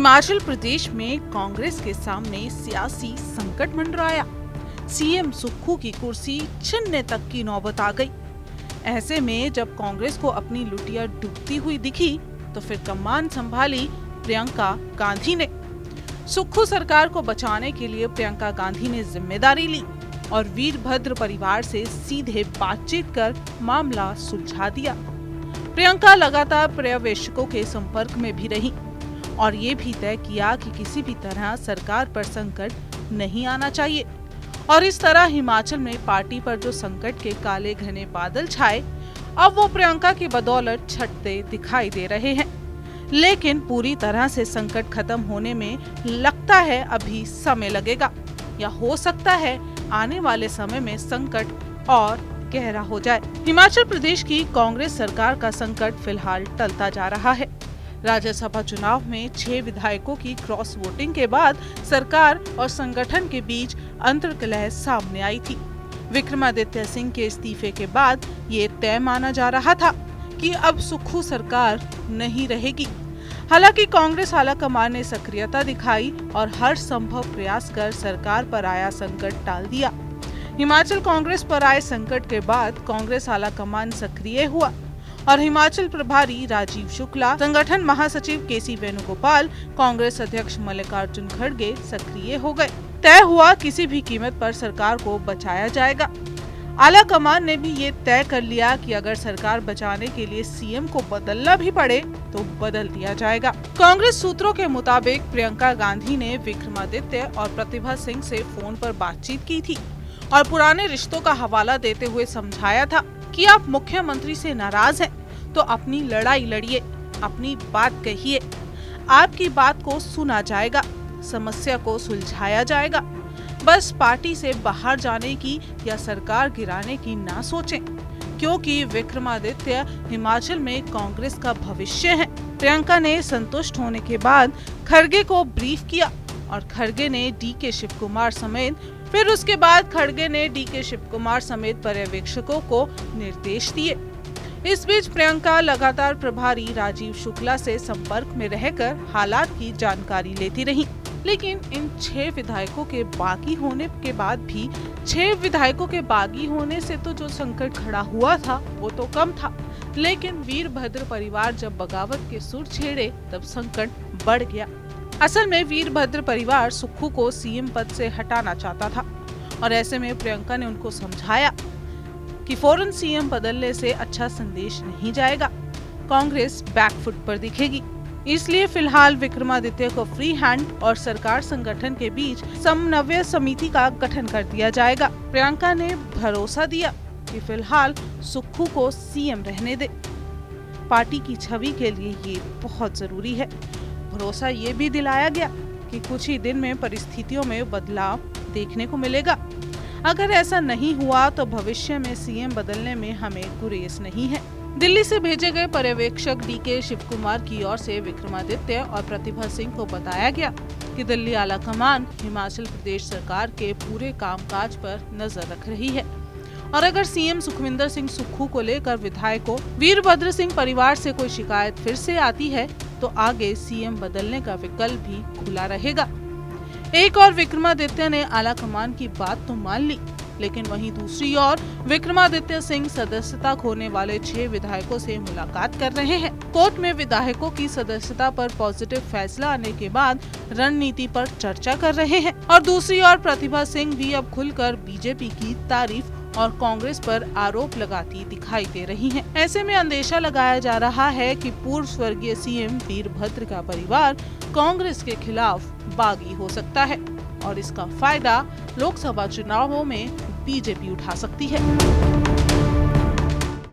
हिमाचल प्रदेश में कांग्रेस के सामने सियासी संकट मंडराया। सीएम सुक्खू की कुर्सी छीनने तक की नौबत आ गई। ऐसे में जब कांग्रेस को अपनी लुटिया डूबती हुई दिखी तो फिर कमान संभाली प्रियंका गांधी ने। सुक्खू सरकार को बचाने के लिए प्रियंका गांधी ने जिम्मेदारी ली और वीरभद्र परिवार से सीधे बातचीत कर मामला सुलझा दिया। प्रियंका लगातार पर्यवेक्षकों के संपर्क में भी रही और ये भी तय किया कि किसी भी तरह सरकार पर संकट नहीं आना चाहिए। और इस तरह हिमाचल में पार्टी पर जो संकट के काले घने बादल छाए, अब वो प्रियंका की बदौलत छटते दिखाई दे रहे हैं। लेकिन पूरी तरह से संकट खत्म होने में लगता है अभी समय लगेगा, या हो सकता है आने वाले समय में संकट और गहरा हो जाए। हिमाचल प्रदेश की कांग्रेस सरकार का संकट फिलहाल टलता जा रहा है। राज्यसभा चुनाव में 6 विधायकों की क्रॉस वोटिंग के बाद सरकार और संगठन के बीच अंतर्कलह सामने आई थी। विक्रमादित्य सिंह के इस्तीफे के बाद ये तय माना जा रहा था कि अब सुक्खू सरकार नहीं रहेगी। हालांकि कांग्रेस आलाकमान ने सक्रियता दिखाई और हर संभव प्रयास कर सरकार पर आया संकट टाल दिया। हिमाचल कांग्रेस पर आए संकट के बाद कांग्रेस आलाकमान सक्रिय हुआ और हिमाचल प्रभारी राजीव शुक्ला, संगठन महासचिव केसी वेणुगोपाल, कांग्रेस अध्यक्ष मल्लिकार्जुन खड़गे सक्रिय हो गए। तय हुआ किसी भी कीमत पर सरकार को बचाया जाएगा। आलाकमान ने भी ये तय कर लिया कि अगर सरकार बचाने के लिए सीएम को बदलना भी पड़े तो बदल दिया जाएगा। कांग्रेस सूत्रों के मुताबिक प्रियंका गांधी ने विक्रमादित्य और प्रतिभा सिंह से फोन पर बातचीत की थी और पुराने रिश्तों का हवाला देते हुए समझाया था कि आप मुख्यमंत्री से नाराज हैं तो अपनी लड़ाई लड़िए, अपनी बात कहिए, आपकी बात को सुना जाएगा, समस्या को सुलझाया जाएगा। बस पार्टी से बाहर जाने की या सरकार गिराने की ना सोचें, क्योंकि विक्रमादित्य हिमाचल में कांग्रेस का भविष्य है। प्रियंका ने संतुष्ट होने के बाद खड़गे को ब्रीफ किया और खड़गे ने डीके शिवकुमार समेत पर्यवेक्षकों को निर्देश दिए। इस बीच प्रियंका लगातार प्रभारी राजीव शुक्ला से संपर्क में रहकर हालात की जानकारी लेती रही। लेकिन इन 6 विधायकों के बागी होने के बाद भी 6 विधायकों के बागी होने से तो जो संकट खड़ा हुआ था वो तो कम था, लेकिन वीरभद्र परिवार जब बगावत के सुर छेड़े तब संकट बढ़ गया। असल में वीरभद्र परिवार सुक्खू को सीएम पद से हटाना चाहता था और ऐसे में प्रियंका ने उनको समझाया कि फौरन सीएम बदलने से अच्छा संदेश नहीं जाएगा, कांग्रेस बैकफुट पर दिखेगी। इसलिए फिलहाल विक्रमादित्य को फ्री हैंड और सरकार संगठन के बीच समन्वय समिति का गठन कर दिया जाएगा। प्रियंका ने भरोसा दिया कि फिलहाल सुक्खू को सीएम रहने दे, पार्टी की छवि के लिए ये बहुत जरूरी है। भरोसा ये भी दिलाया गया कि कुछ ही दिन में परिस्थितियों में बदलाव देखने को मिलेगा। अगर ऐसा नहीं हुआ तो भविष्य में सीएम बदलने में हमें गुरेज नहीं है। दिल्ली से भेजे गए पर्यवेक्षक डीके शिवकुमार की ओर से विक्रमादित्य और प्रतिभा सिंह को बताया गया कि दिल्ली आलाकमान हिमाचल प्रदेश सरकार के पूरे कामकाज पर नजर रख रही है और अगर सीएम सुखविंदर सिंह सुक्खू को लेकर विधायकों वीरभद्र सिंह परिवार से कोई शिकायत फिर से आती है तो आगे सीएम बदलने का विकल्प भी खुला रहेगा। एक और विक्रमादित्य ने आलाकमान की बात तो मान ली, लेकिन वहीं दूसरी ओर विक्रमादित्य सिंह सदस्यता खोने वाले 6 विधायकों से मुलाकात कर रहे हैं। कोर्ट में विधायकों की सदस्यता पर पॉजिटिव फैसला आने के बाद रणनीति पर चर्चा कर रहे हैं और दूसरी ओर प्रतिभा सिंह भी अब खुलकर बीजेपी की तारीफ और कांग्रेस पर आरोप लगाती दिखाई दे रही हैं। ऐसे में अंदेशा लगाया जा रहा है कि पूर्व स्वर्गीय सीएम वीरभद्र का परिवार कांग्रेस के खिलाफ बागी हो सकता है और इसका फायदा लोकसभा चुनावों में बीजेपी उठा सकती है।